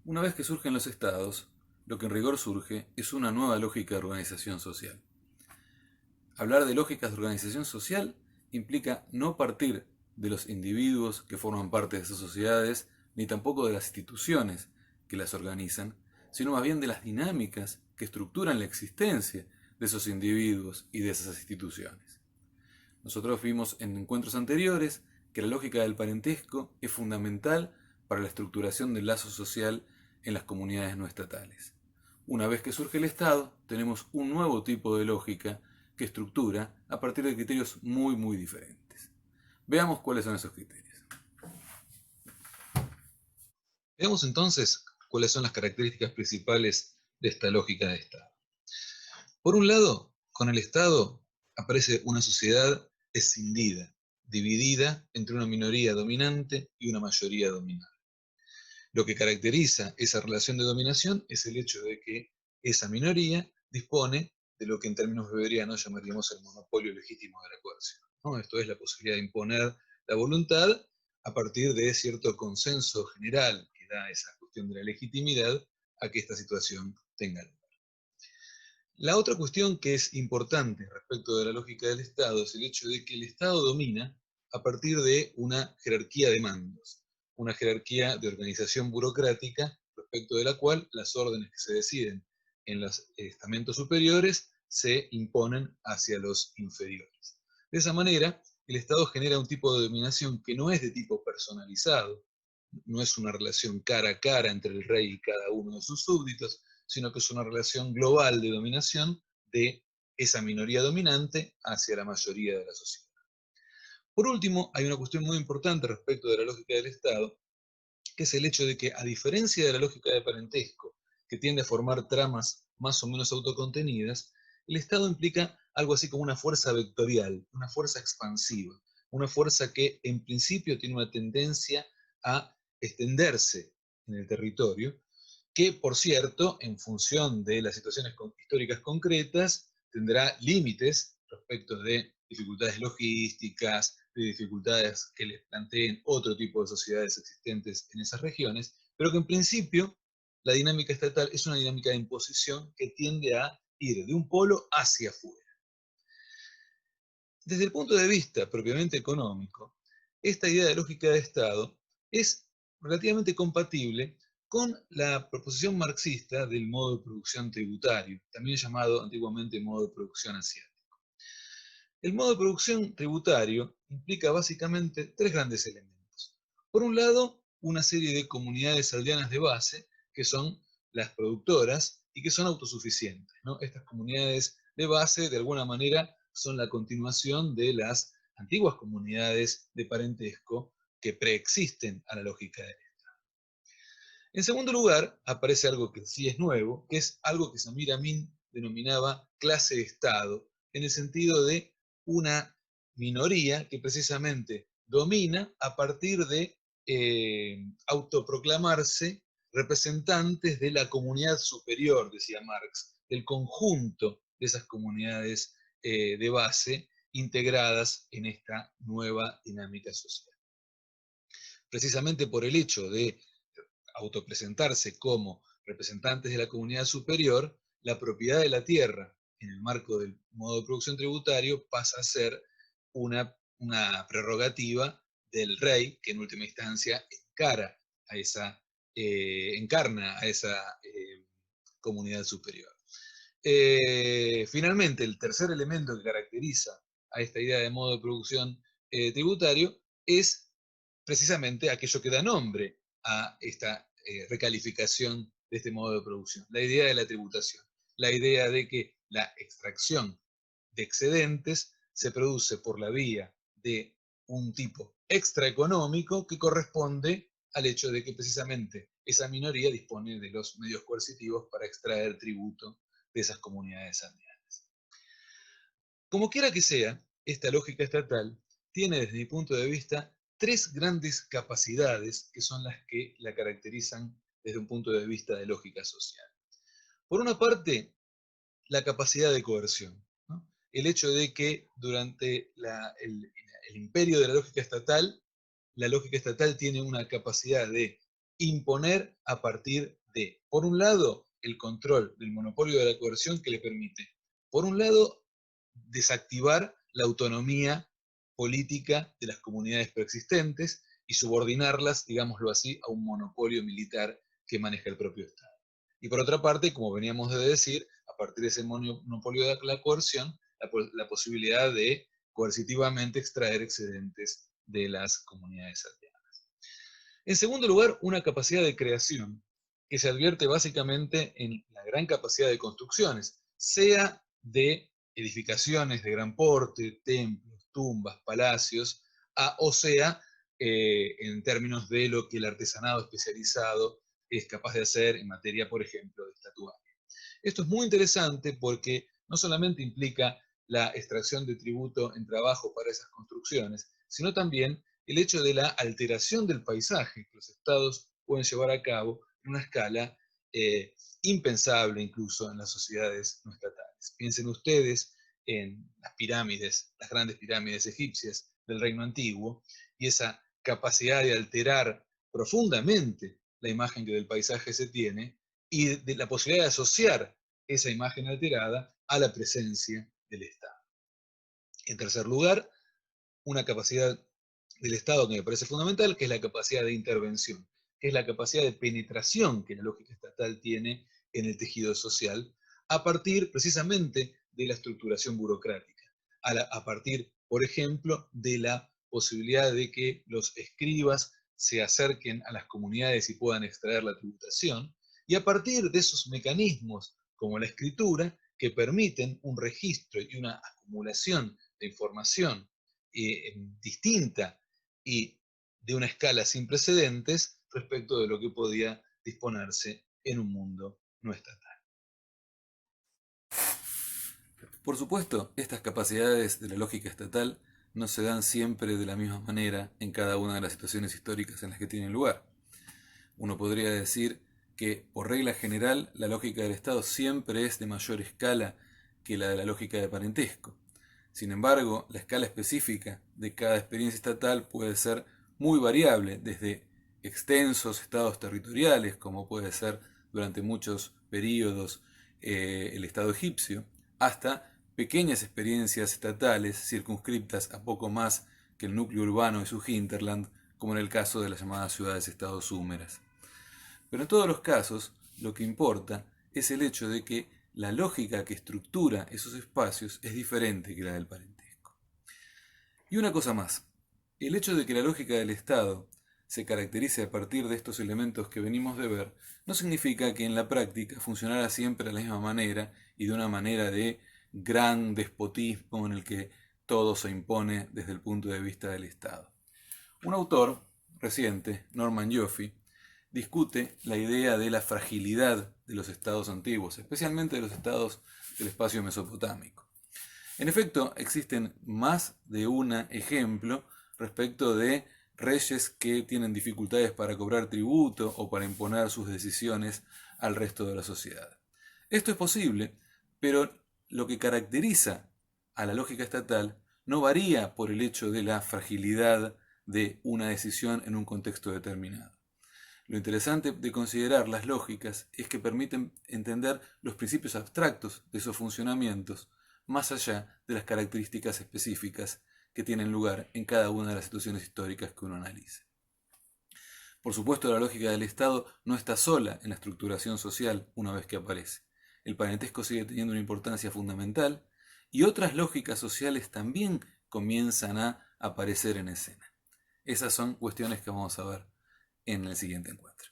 Una vez que surgen los estados, lo que en rigor surge es una nueva lógica de organización social. Hablar de lógicas de organización social implica no partir de los individuos que forman parte de esas sociedades, ni tampoco de las instituciones que las organizan, sino más bien de las dinámicas que estructuran la existencia de esos individuos y de esas instituciones. Nosotros vimos en encuentros anteriores que la lógica del parentesco es fundamental para la estructuración del lazo social en las comunidades no estatales. Una vez que surge el Estado, tenemos un nuevo tipo de lógica que estructura a partir de criterios muy diferentes. Veamos cuáles son esos criterios. Veamos entonces cuáles son las características principales de esta lógica de Estado. Por un lado, con el Estado aparece una sociedad escindida, dividida entre una minoría dominante y una mayoría dominada. Lo que caracteriza esa relación de dominación es el hecho de que esa minoría dispone de lo que en términos weberianos llamaríamos el monopolio legítimo de la coerción, ¿no? Esto es la posibilidad de imponer la voluntad a partir de cierto consenso general que da esa cuestión de la legitimidad a que esta situación tenga lugar. La otra cuestión que es importante respecto de la lógica del Estado es el hecho de que el Estado domina a partir de una jerarquía de mandos, una jerarquía de organización burocrática respecto de la cual las órdenes que se deciden en los estamentos superiores se imponen hacia los inferiores. De esa manera, el Estado genera un tipo de dominación que no es de tipo personalizado, no es una relación cara a cara entre el rey y cada uno de sus súbditos, sino que es una relación global de dominación de esa minoría dominante hacia la mayoría de la sociedad. Por último, hay una cuestión muy importante respecto de la lógica del Estado, que es el hecho de que, a diferencia de la lógica de parentesco, que tiende a formar tramas más o menos autocontenidas, el Estado implica algo así como una fuerza vectorial, una fuerza expansiva, una fuerza que en principio tiene una tendencia a extenderse en el territorio, que por cierto, en función de las situaciones históricas concretas, tendrá límites respecto de dificultades logísticas, de dificultades que les planteen otro tipo de sociedades existentes en esas regiones, pero que en principio la dinámica estatal es una dinámica de imposición que tiende a ir de un polo hacia afuera. Desde el punto de vista propiamente económico, esta idea de lógica de Estado es relativamente compatible con la proposición marxista del modo de producción tributario, también llamado antiguamente modo de producción asiático. El modo de producción tributario implica básicamente tres grandes elementos. Por un lado, una serie de comunidades aldeanas de base, que son las productoras y que son autosuficientes, ¿no? Estas comunidades de base, de alguna manera, son la continuación de las antiguas comunidades de parentesco que preexisten a la lógica de Estado. En segundo lugar, aparece algo que sí es nuevo, que es algo que Samir Amin denominaba clase de Estado, en el sentido de una minoría que precisamente domina a partir de autoproclamarse representantes de la comunidad superior, decía Marx, del conjunto de esas comunidades de base integradas en esta nueva dinámica social. Precisamente por el hecho de autopresentarse como representantes de la comunidad superior, la propiedad de la tierra en el marco del modo de producción tributario pasa a ser una prerrogativa del rey, que en última instancia encarna a esa comunidad superior. Finalmente, el tercer elemento que caracteriza a esta idea de modo de producción tributario es precisamente aquello que da nombre a esta recalificación de este modo de producción, la idea de la tributación, la idea de que la extracción de excedentes se produce por la vía de un tipo extraeconómico que corresponde al hecho de que precisamente esa minoría dispone de los medios coercitivos para extraer tributo de esas comunidades aldeanas. Como quiera que sea, esta lógica estatal tiene desde mi punto de vista tres grandes capacidades que son las que la caracterizan desde un punto de vista de lógica social. Por una parte, la capacidad de coerción, ¿no? El hecho de que durante el imperio de la lógica estatal tiene una capacidad de imponer a partir de, por un lado, el control del monopolio de la coerción que le permite, por un lado, desactivar la autonomía política de las comunidades preexistentes y subordinarlas, digámoslo así, a un monopolio militar que maneja el propio Estado. Y por otra parte, como veníamos de decir, a partir de ese monopolio de la coerción, la posibilidad de coercitivamente extraer excedentes de las comunidades aldeanas. En segundo lugar, una capacidad de creación que se advierte básicamente en la gran capacidad de construcciones, sea de edificaciones de gran porte, templos, tumbas, palacios, o sea, en términos de lo que el artesanado especializado es capaz de hacer en materia, por ejemplo, de estatuaria. Esto es muy interesante porque no solamente implica la extracción de tributo en trabajo para esas construcciones, sino también el hecho de la alteración del paisaje que los estados pueden llevar a cabo en una escala impensable incluso en las sociedades no estatales. Piensen ustedes en las pirámides, las grandes pirámides egipcias del Reino Antiguo, y esa capacidad de alterar profundamente la imagen que del paisaje se tiene, y de la posibilidad de asociar esa imagen alterada a la presencia del Estado. En tercer lugar, una capacidad del Estado que me parece fundamental, que es la capacidad de intervención, que es la capacidad de penetración que la lógica estatal tiene en el tejido social, a partir precisamente de la estructuración burocrática, a partir, por ejemplo, de la posibilidad de que los escribas se acerquen a las comunidades y puedan extraer la tributación, y a partir de esos mecanismos como la escritura, que permiten un registro y una acumulación de información distinta y de una escala sin precedentes respecto de lo que podía disponerse en un mundo no estatal. Por supuesto, estas capacidades de la lógica estatal no se dan siempre de la misma manera en cada una de las situaciones históricas en las que tienen lugar. Uno podría decir que, por regla general, la lógica del Estado siempre es de mayor escala que la de la lógica de parentesco. Sin embargo, la escala específica de cada experiencia estatal puede ser muy variable, desde extensos estados territoriales, como puede ser durante muchos períodos el Estado egipcio, hasta pequeñas experiencias estatales circunscriptas a poco más que el núcleo urbano y su hinterland, como en el caso de las llamadas ciudades-estados húmedas. Pero en todos los casos, lo que importa es el hecho de que la lógica que estructura esos espacios es diferente que la del parentesco. Y una cosa más, el hecho de que la lógica del Estado se caracterice a partir de estos elementos que venimos de ver, no significa que en la práctica funcionara siempre de la misma manera y de una manera de gran despotismo en el que todo se impone desde el punto de vista del Estado. Un autor reciente, Norman Joffe, discute la idea de la fragilidad de los estados antiguos, especialmente de los estados del espacio mesopotámico. En efecto, existen más de un ejemplo respecto de reyes que tienen dificultades para cobrar tributo o para imponer sus decisiones al resto de la sociedad. Esto es posible, pero lo que caracteriza a la lógica estatal no varía por el hecho de la fragilidad de una decisión en un contexto determinado. Lo interesante de considerar las lógicas es que permiten entender los principios abstractos de esos funcionamientos, más allá de las características específicas que tienen lugar en cada una de las situaciones históricas que uno analice. Por supuesto, la lógica del Estado no está sola en la estructuración social una vez que aparece. El parentesco sigue teniendo una importancia fundamental y otras lógicas sociales también comienzan a aparecer en escena. Esas son cuestiones que vamos a ver en el siguiente encuentro.